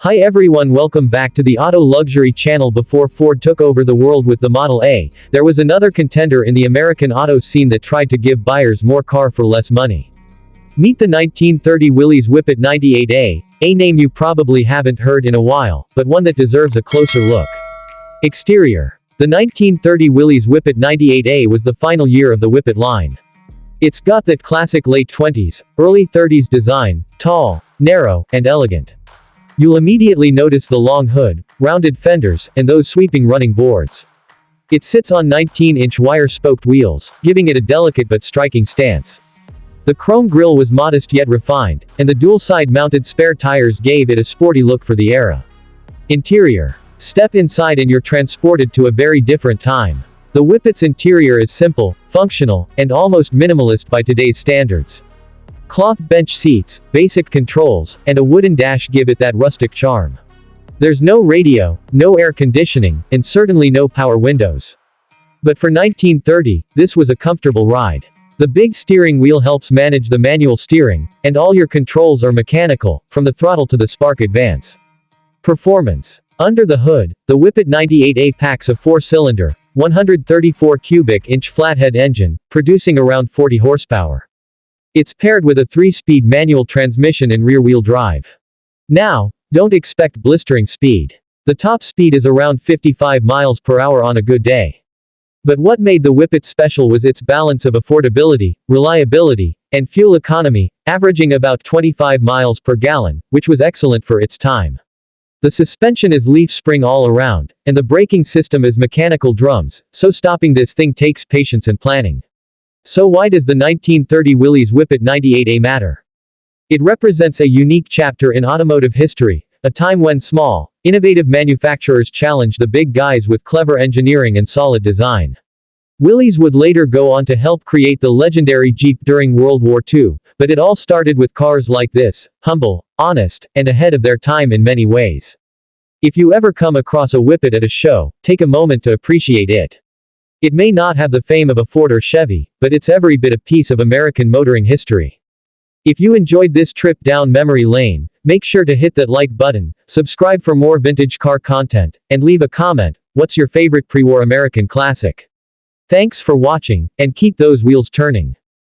Hi everyone, welcome back to the Auto Luxury channel. Before Ford took over the world with the Model A, there was another contender in the American auto scene that tried to give buyers more car for less money. Meet the 1930 Willys Whippet 98A, a name you probably haven't heard in a while, but one that deserves a closer look. Exterior. The 1930 Willys Whippet 98A was the final year of the Whippet line. It's got that classic late 20s, early 30s design, tall, narrow, and elegant. You'll immediately notice the long hood, rounded fenders, and those sweeping running boards. It sits on 19-inch wire-spoked wheels, giving it a delicate but striking stance. The chrome grille was modest yet refined, and the dual-side mounted spare tires gave it a sporty look for the era. Interior. Step inside and you're transported to a very different time. The Whippet's interior is simple, functional, and almost minimalist by today's standards. Cloth bench seats, basic controls, and a wooden dash give it that rustic charm. There's no radio, no air conditioning, and certainly no power windows. But for 1930, this was a comfortable ride. The big steering wheel helps manage the manual steering, and all your controls are mechanical, from the throttle to the spark advance. Performance. Under the hood, the Whippet 98A packs a 4-cylinder, 134 cubic inch flathead engine, producing around 40 horsepower. It's paired with a 3-speed manual transmission and rear-wheel drive. Now, don't expect blistering speed. The top speed is around 55 miles per hour on a good day. But what made the Whippet special was its balance of affordability, reliability, and fuel economy, averaging about 25 miles per gallon, which was excellent for its time. The suspension is leaf spring all around, and the braking system is mechanical drums, so stopping this thing takes patience and planning. So why does the 1930 Willys Whippet 98A matter? It represents a unique chapter in automotive history, a time when small, innovative manufacturers challenged the big guys with clever engineering and solid design. Willys would later go on to help create the legendary Jeep during World War II, but it all started with cars like this, humble, honest, and ahead of their time in many ways. If you ever come across a Whippet at a show, take a moment to appreciate it. It may not have the fame of a Ford or Chevy, but it's every bit a piece of American motoring history. If you enjoyed this trip down memory lane, make sure to hit that like button, subscribe for more vintage car content, and leave a comment. What's your favorite pre-war American classic? Thanks for watching, and keep those wheels turning.